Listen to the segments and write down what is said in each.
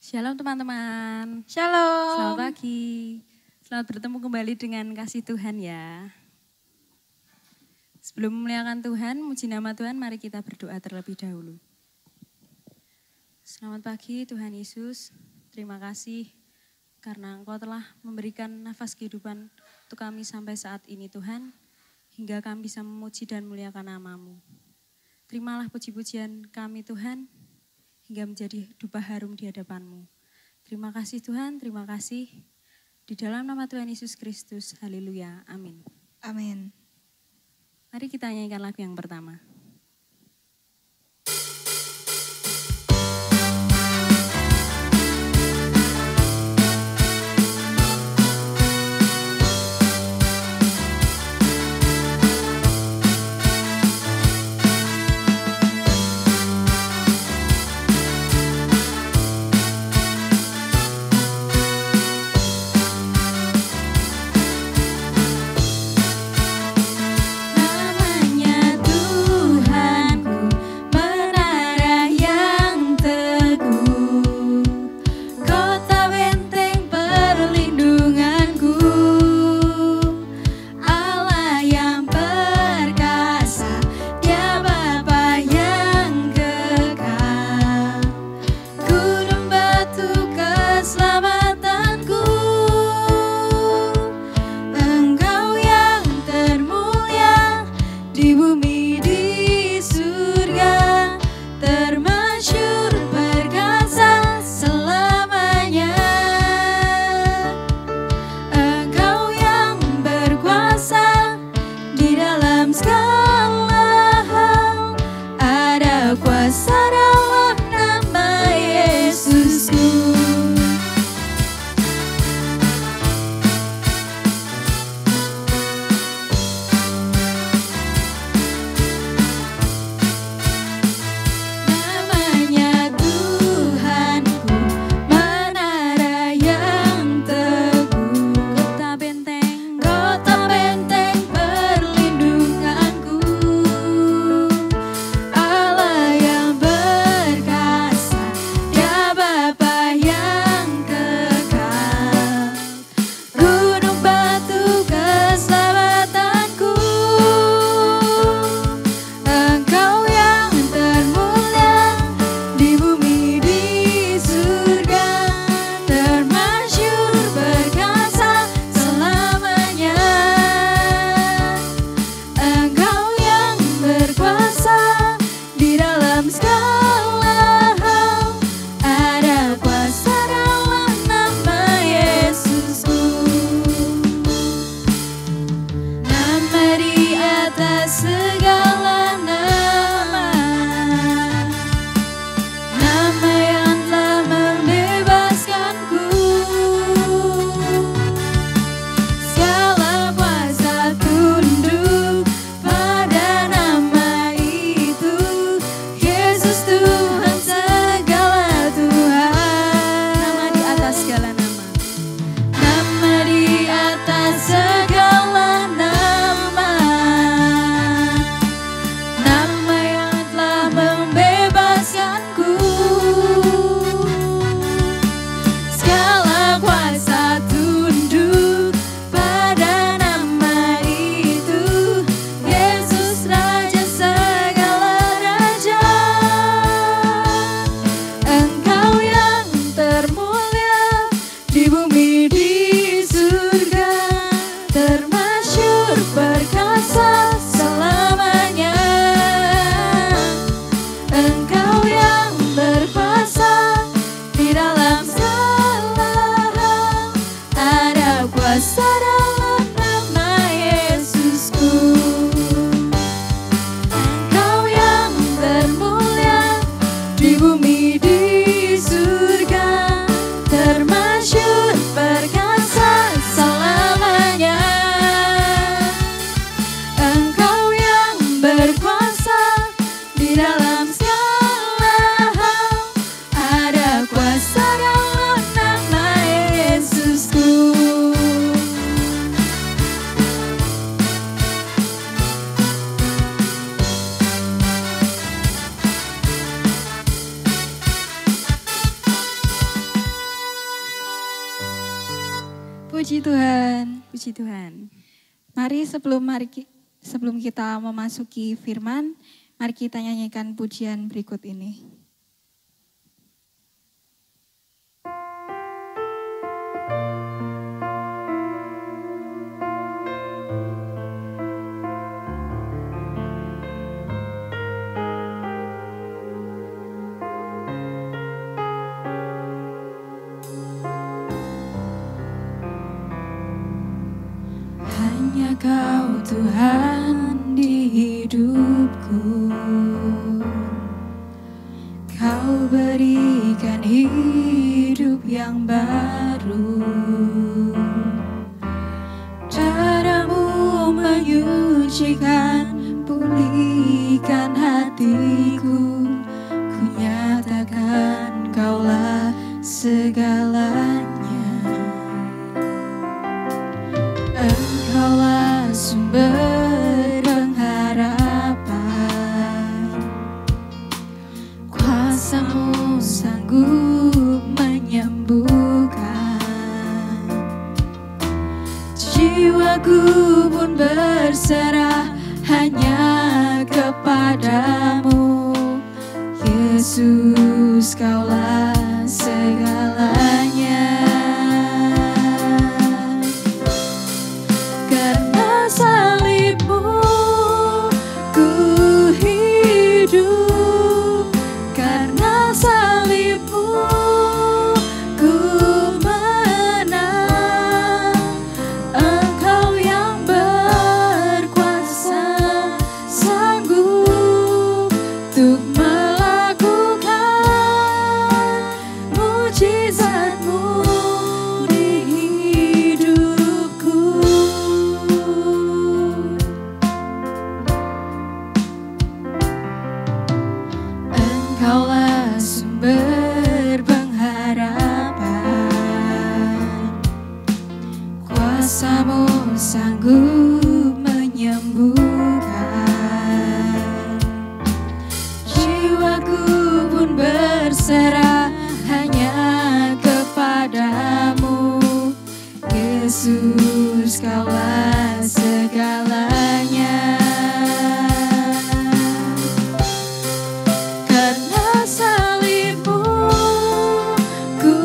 Shalom teman-teman. Shalom. Selamat pagi. Selamat bertemu kembali dengan kasih Tuhan ya. Sebelum memuliakan Tuhan, muji nama Tuhan, mari kita berdoa terlebih dahulu. Selamat pagi Tuhan Yesus. Terima kasih karena Engkau telah memberikan nafas kehidupan untuk kami sampai saat ini Tuhan. Hingga kami bisa memuji dan memuliakan nama-Mu. Terimalah puji-pujian kami Tuhan, hingga menjadi dupa harum di hadapan-Mu. Terima kasih Tuhan, terima kasih. Di dalam nama Tuhan Yesus Kristus, haleluya, amin. Amin. Mari kita nyanyikan lagu yang pertama. Namanya Tuhan. Tuhan. Puji Tuhan. Mari sebelum kita memasuki firman, mari kita nyanyikan pujian berikut ini. Hanya Kau Tuhan di hidupku, Kau berikan hidup yang baru. Cara-Mu menyucikan, pulihkan hatiku. Ku nyatakan Kaulah segalanya. Engkaulah sumber pengharapan, kuasa-Mu sanggup menyembuhkan. Jiwaku pun berserah hanya kepadamu. Yesus, Kaulah segalanya. Karena salib-Mu ku hidup, karena salib-Mu ku menang. Engkau yang berkuasa sanggup untuk melakukan mujizat-Mu di hidupku. Engkaulah sumber pengharapan, kuasa-Mu sanggup menyembuhkan. Jiwaku pun berserah hanya kepadamu. Yesus, Kaulah segalanya. Karena salib-Mu ku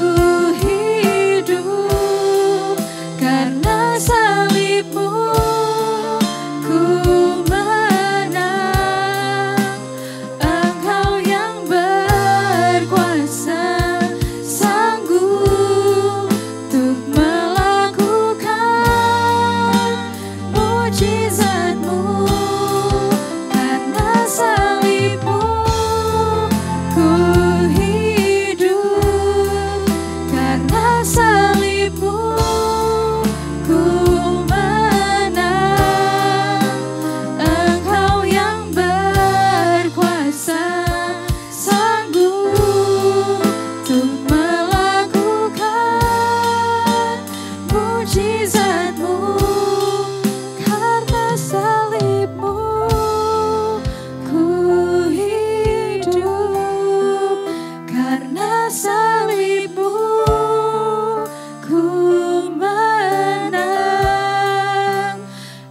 hidup, karena salib-Mu ku menang. Engkau yang berkuasa sanggup untuk melakukan mujizat-Mu. Karena salib-Mu ku hidup, karena salib-Mu ku menang. Engkau yang berkuasa sanggup untuk melakukan mujizat-Mu. Karena salib-Mu ku hidup, karena salib-Mu ku menang.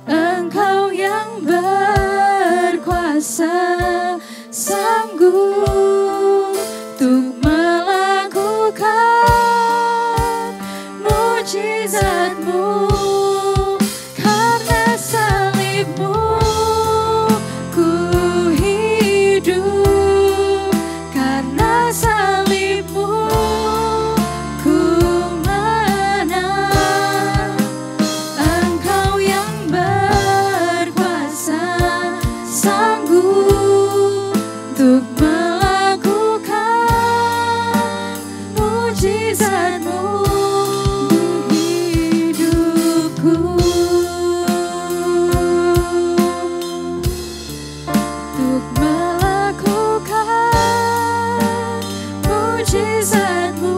Engkau yang berkuasa sanggup untuk melakukan mujizat-Mu. Karena salib-Mu ku hidup, karena salib-Mu ku menang. Engkau yang berkuasa sanggup untuk melakukan mujizat-Mu di hidupku. Untuk melakukan mujizat-Mu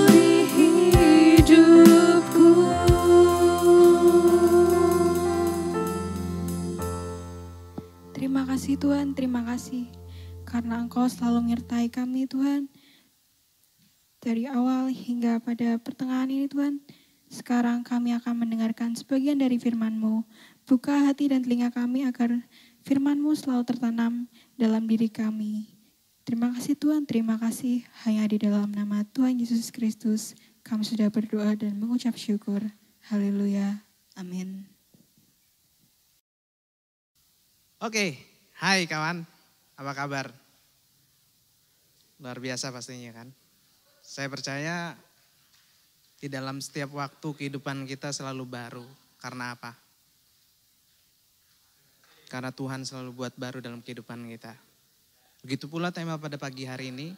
di hidupku. Terima kasih Tuhan, terima kasih karena Engkau selalu menyertai kami Tuhan. Dari awal hingga pada pertengahan ini Tuhan, Sekarang kami akan mendengarkan sebagian dari firman-Mu. Buka hati dan telinga kami agar firman-Mu selalu tertanam dalam diri kami. Terima kasih Tuhan, terima kasih. Hanya di dalam nama Tuhan Yesus Kristus kami sudah berdoa dan mengucap syukur. Haleluya. Amin. Oke, hai kawan, apa kabar? Luar biasa pastinya kan. Saya percaya di dalam setiap waktu kehidupan kita selalu baru. Karena apa? Karena Tuhan selalu buat baru dalam kehidupan kita. Begitu pula tema pada pagi hari ini.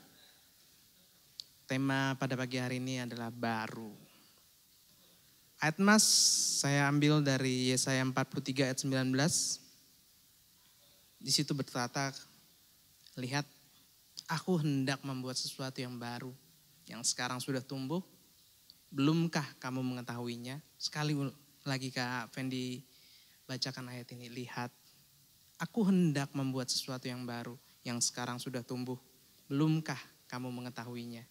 Tema pada pagi hari ini adalah baru. Ayat mas saya ambil dari Yesaya 43 ayat 19. Di situ berkata, lihat aku hendak membuat sesuatu yang baru. Yang sekarang sudah tumbuh. Belumkah kamu mengetahuinya? Sekali lagi Kak Fendi bacakan ayat ini. Lihat, aku hendak membuat sesuatu yang baru. Yang sekarang sudah tumbuh. Belumkah kamu mengetahuinya?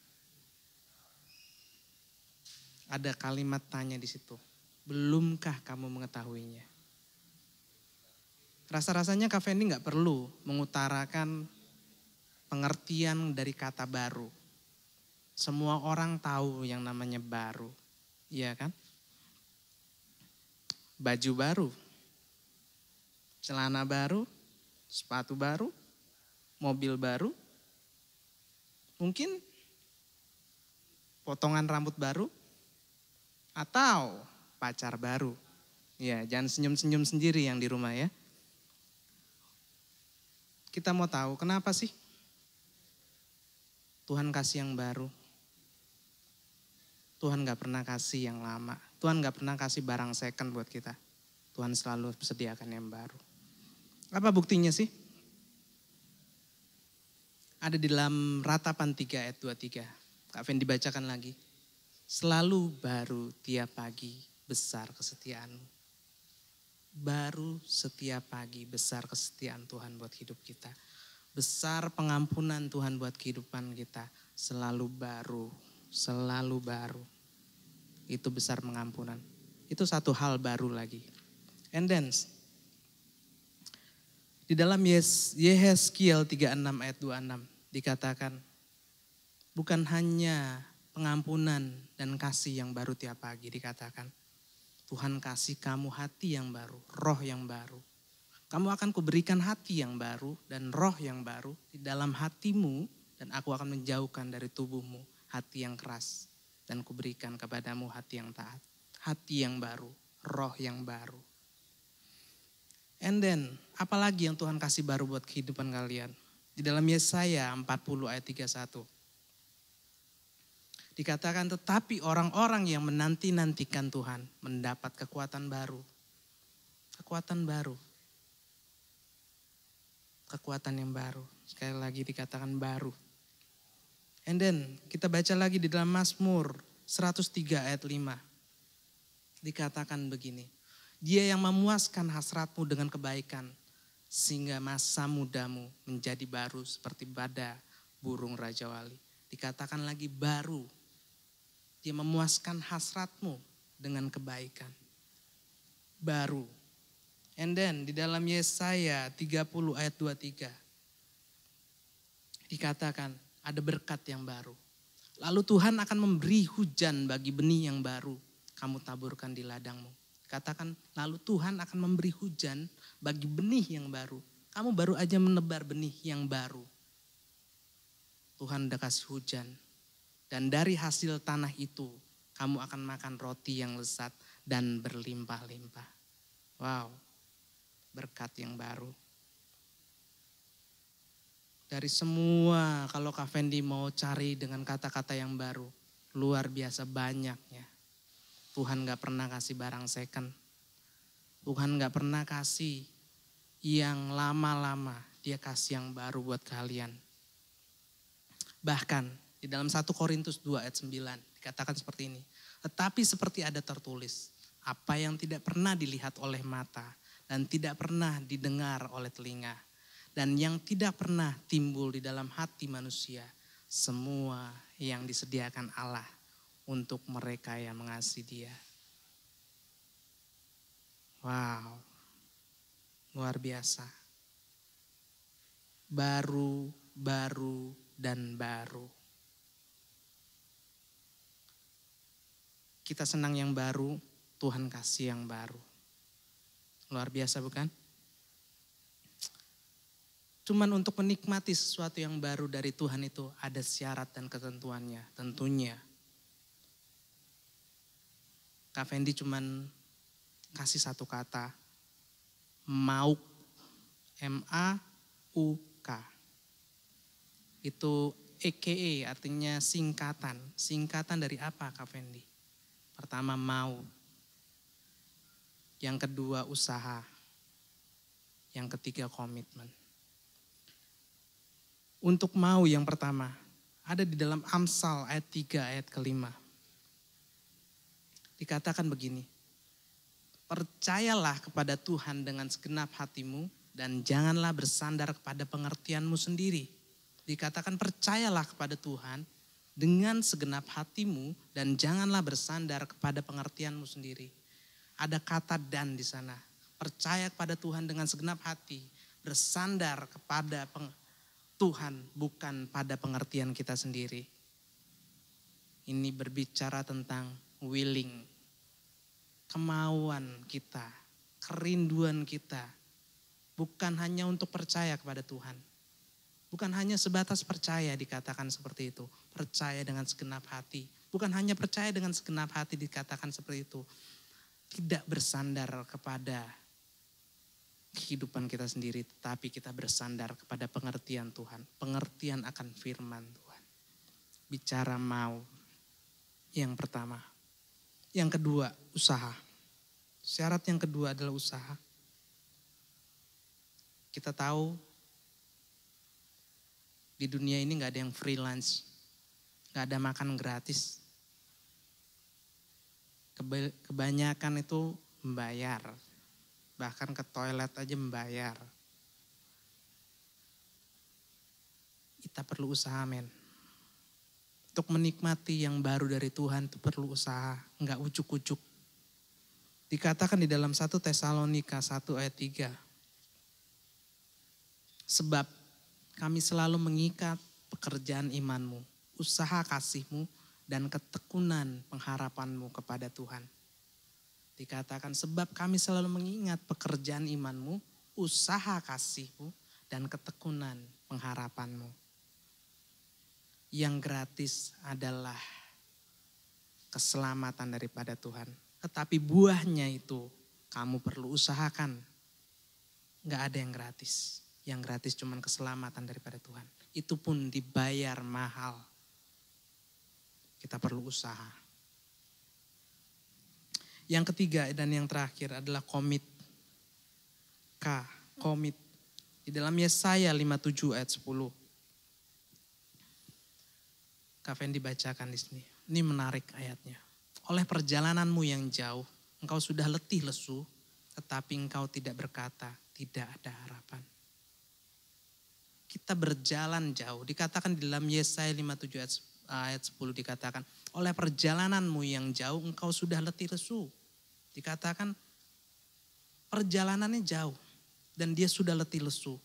Ada kalimat tanya di situ. Belumkah kamu mengetahuinya? Rasa-rasanya Kak Fendi gak perlu mengutarakan pengertian dari kata baru. Semua orang tahu yang namanya baru. Iya kan? Baju baru. Celana baru. Sepatu baru. Mobil baru. Mungkin potongan rambut baru. Atau pacar baru. Ya, jangan senyum-senyum sendiri yang di rumah ya. Kita mau tahu kenapa sih Tuhan kasih yang baru? Tuhan gak pernah kasih yang lama. Tuhan gak pernah kasih barang second buat kita. Tuhan selalu sediakan yang baru. Apa buktinya sih? Ada di dalam Ratapan 3 ayat 23. Kak Fen dibacakan lagi. Selalu baru tiap pagi besar kesetiaanmu. Baru setiap pagi besar kesetiaan Tuhan buat hidup kita. Besar pengampunan Tuhan buat kehidupan kita. Selalu baru, selalu baru. Itu besar pengampunan. Itu satu hal baru lagi. And then, di dalam Yehezkiel 36 ayat 26 dikatakan, bukan hanya pengampunan dan kasih yang baru tiap pagi dikatakan. Tuhan kasih kamu hati yang baru, roh yang baru. Kamu akan kuberikan hati yang baru dan roh yang baru di dalam hatimu. Dan aku akan menjauhkan dari tubuhmu hati yang keras. Dan kuberikan kepadamu hati yang taat. Hati yang baru, roh yang baru. And then, apalagi yang Tuhan kasih baru buat kehidupan kalian? Di dalam Yesaya 40 ayat 31. Dikatakan tetapi orang-orang yang menanti-nantikan Tuhan mendapat kekuatan baru. Kekuatan baru. Kekuatan yang baru. Sekali lagi dikatakan baru. And then kita baca lagi di dalam Mazmur 103 ayat 5. Dikatakan begini. Dia yang memuaskan hasratmu dengan kebaikan. Sehingga masa mudamu menjadi baru seperti bada burung Raja Wali. Dikatakan lagi baru. Dia memuaskan hasratmu dengan kebaikan. Baru. And then di dalam Yesaya 30 ayat 23. Dikatakan ada berkat yang baru. Lalu Tuhan akan memberi hujan bagi benih yang baru. Kamu taburkan di ladangmu. Katakan lalu Tuhan akan memberi hujan bagi benih yang baru. Kamu baru aja menebar benih yang baru. Tuhan udah kasih hujan. Dan dari hasil tanah itu kamu akan makan roti yang lezat dan berlimpah-limpah. Wow, berkat yang baru. Dari semua kalau Kak Fendi mau cari dengan kata-kata yang baru. Luar biasa banyaknya. Tuhan gak pernah kasih barang second. Tuhan gak pernah kasih yang lama-lama. Dia kasih yang baru buat kalian. Bahkan di dalam 1 Korintus 2 ayat 9 dikatakan seperti ini. Tetapi seperti ada tertulis. Apa yang tidak pernah dilihat oleh mata. Dan tidak pernah didengar oleh telinga. Dan yang tidak pernah timbul di dalam hati manusia. Semua yang disediakan Allah untuk mereka yang mengasihi Dia. Wow, luar biasa. Baru, dan baru. Kita senang yang baru, Tuhan kasih yang baru. Luar biasa bukan? Cuman untuk menikmati sesuatu yang baru dari Tuhan itu ada syarat dan ketentuannya tentunya. Kak Fendi cuman kasih satu kata, mauk, M-A-U-K. Itu EKE artinya singkatan. Singkatan dari apa Kak Fendi? Pertama mau. Yang kedua usaha. Yang ketiga komitmen. Untuk mau yang pertama, ada di dalam Amsal ayat 3 ayat ke-5. Dikatakan begini, percayalah kepada Tuhan dengan segenap hatimu dan janganlah bersandar kepada pengertianmu sendiri. Dikatakan percayalah kepada Tuhan dengan segenap hatimu dan janganlah bersandar kepada pengertianmu sendiri. Ada kata dan di sana. Percaya kepada Tuhan dengan segenap hati, bersandar kepada Tuhan bukan pada pengertian kita sendiri. Ini berbicara tentang willing, kemauan kita, kerinduan kita. Bukan hanya untuk percaya kepada Tuhan. Bukan hanya sebatas percaya dikatakan seperti itu. Percaya dengan segenap hati. Bukan hanya percaya dengan segenap hati dikatakan seperti itu. Tidak bersandar kepada kehidupan kita sendiri, tetapi kita bersandar kepada pengertian Tuhan. Pengertian akan firman Tuhan. Bicara mau. Yang pertama. Yang kedua, usaha. Syarat yang kedua adalah usaha. Kita tahu di dunia ini gak ada yang freelance. Gak ada makan gratis. Kebanyakan itu membayar. Bahkan ke toilet aja membayar. Kita perlu usaha men. Untuk menikmati yang baru dari Tuhan itu perlu usaha. Enggak ujuk-ujuk. Dikatakan di dalam 1 Tesalonika 1 ayat 3. Sebab kami selalu mengikat pekerjaan imanmu, usaha kasihmu, dan ketekunan pengharapanmu kepada Tuhan. Dikatakan sebab kami selalu mengingat pekerjaan imanmu, usaha kasihmu, dan ketekunan pengharapanmu. Yang gratis adalah keselamatan daripada Tuhan. Tetapi buahnya itu kamu perlu usahakan. Gak ada yang gratis. Yang gratis cuma keselamatan daripada Tuhan. Itu pun dibayar mahal. Kita perlu usaha. Yang ketiga dan yang terakhir adalah komit. Komit. Di dalam Yesaya 57 ayat 10. Kak Fendi bacakan di sini. Ini menarik ayatnya. Oleh perjalananmu yang jauh, engkau sudah letih lesu, tetapi engkau tidak berkata, tidak ada harapan. Kita berjalan jauh. Dikatakan di dalam Yesaya 57 ayat 10 dikatakan, oleh perjalananmu yang jauh engkau sudah letih lesu. Dikatakan perjalanannya jauh dan dia sudah letih lesu.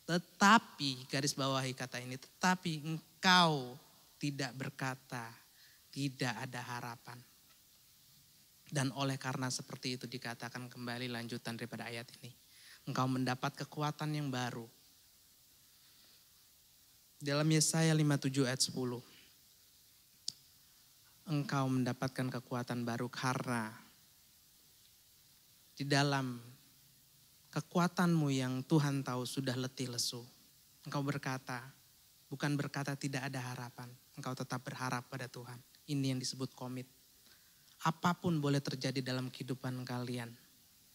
Tetapi, garis bawahi kata ini, tetapi engkau tidak berkata, tidak ada harapan. Dan oleh karena seperti itu dikatakan kembali lanjutan daripada ayat ini. Engkau mendapat kekuatan yang baru. Dalam Yesaya 57 ayat 10. Engkau mendapatkan kekuatan baru karena di dalam kekuatanmu yang Tuhan tahu sudah letih lesu. Engkau berkata, bukan berkata tidak ada harapan. Engkau tetap berharap pada Tuhan. Ini yang disebut komit. Apapun boleh terjadi dalam kehidupan kalian.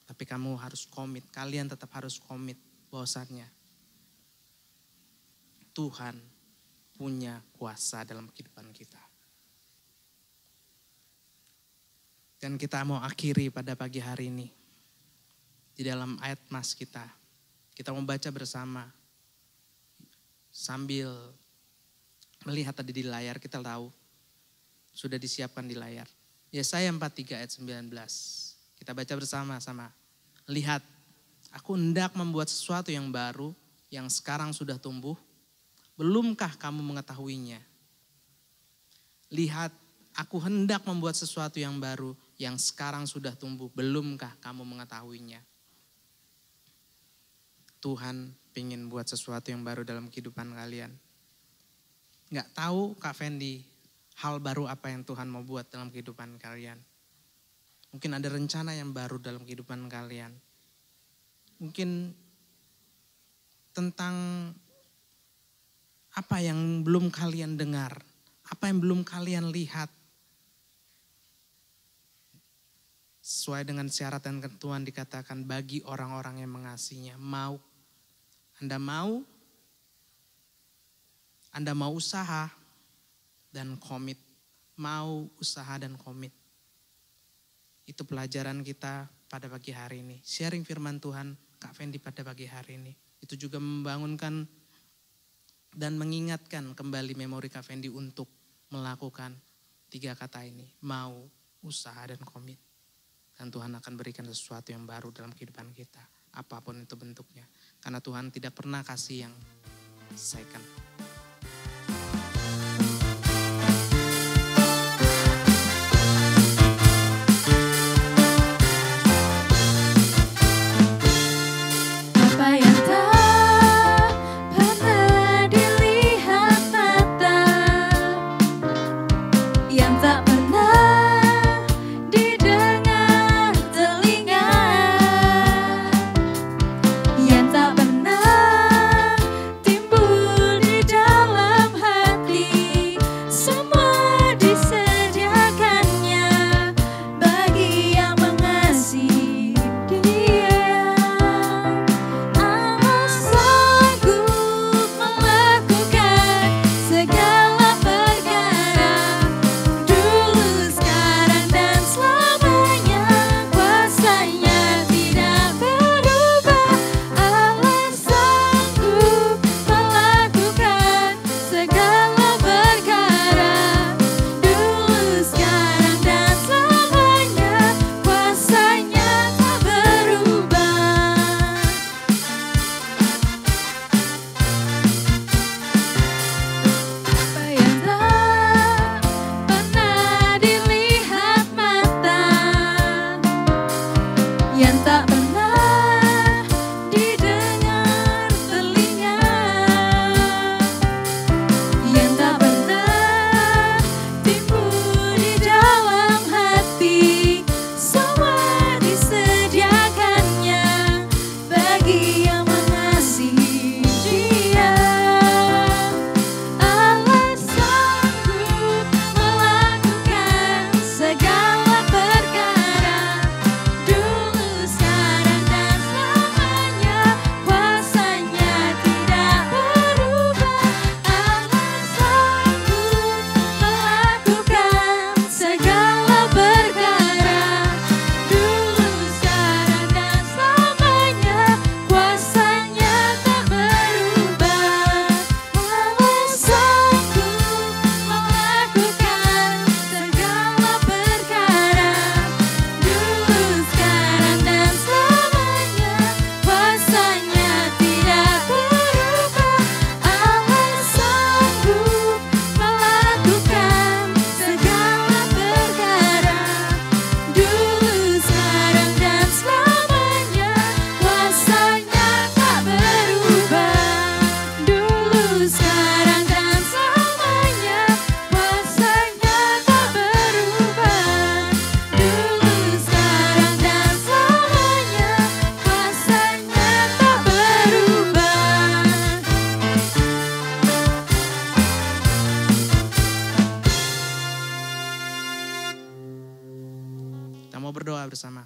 Tapi kamu harus komit. Kalian tetap harus komit bahwasannya Tuhan punya kuasa dalam kehidupan kita. Dan kita mau akhiri pada pagi hari ini. Di dalam ayat mas kita. Kita mau baca bersama. Sambil melihat tadi di layar, kita tahu sudah disiapkan di layar. Yesaya 43 ayat 19. Kita baca bersama-sama. Lihat, aku hendak membuat sesuatu yang baru, yang sekarang sudah tumbuh. Belumkah kamu mengetahuinya? Lihat, aku hendak membuat sesuatu yang baru, yang sekarang sudah tumbuh. Belumkah kamu mengetahuinya? Tuhan ingin buat sesuatu yang baru dalam kehidupan kalian. Nggak tahu Kak Fendi, hal baru apa yang Tuhan mau buat dalam kehidupan kalian. Mungkin ada rencana yang baru dalam kehidupan kalian. Mungkin tentang apa yang belum kalian dengar, apa yang belum kalian lihat. Sesuai dengan syarat dan ketentuan dikatakan bagi orang-orang yang mengasihinya. Anda mau usaha dan komit. Mau usaha dan komit. Itu pelajaran kita pada pagi hari ini. Sharing firman Tuhan Kak Fendi pada pagi hari ini. Itu juga membangunkan dan mengingatkan kembali memori Kak Fendi untuk melakukan 3 kata ini. Mau, usaha, dan komit. Dan Tuhan akan berikan sesuatu yang baru dalam kehidupan kita. Apapun itu bentuknya. Karena Tuhan tidak pernah kasih yang second. Bersama.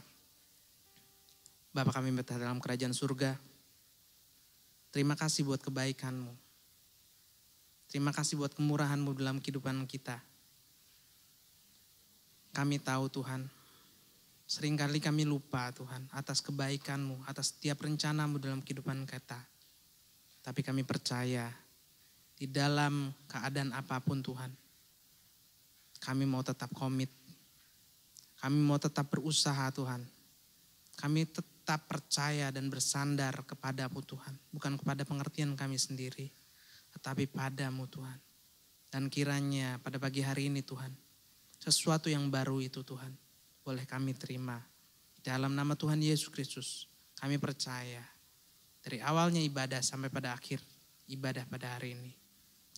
Bapa kami betah dalam kerajaan surga. Terima kasih buat kebaikan-Mu. Terima kasih buat kemurahan-Mu dalam kehidupan kita. Kami tahu Tuhan, seringkali kami lupa Tuhan atas kebaikan-Mu, atas setiap rencana-Mu dalam kehidupan kita. Tapi kami percaya di dalam keadaan apapun Tuhan, kami mau tetap komit. Kami mau tetap berusaha Tuhan. Kami tetap percaya dan bersandar kepada-Mu Tuhan. Bukan kepada pengertian kami sendiri, tetapi pada-Mu Tuhan. Dan kiranya pada pagi hari ini Tuhan, sesuatu yang baru itu Tuhan, boleh kami terima. Dalam nama Tuhan Yesus Kristus, kami percaya dari awalnya ibadah sampai pada akhir ibadah pada hari ini.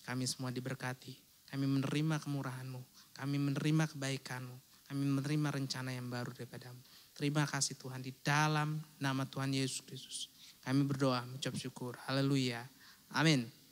Kami semua diberkati, kami menerima kemurahan-Mu, kami menerima kebaikan-Mu, kami menerima rencana yang baru daripada-Mu. Terima kasih Tuhan, di dalam nama Tuhan Yesus Kristus. Kami berdoa, mengucap syukur. Haleluya. Amin.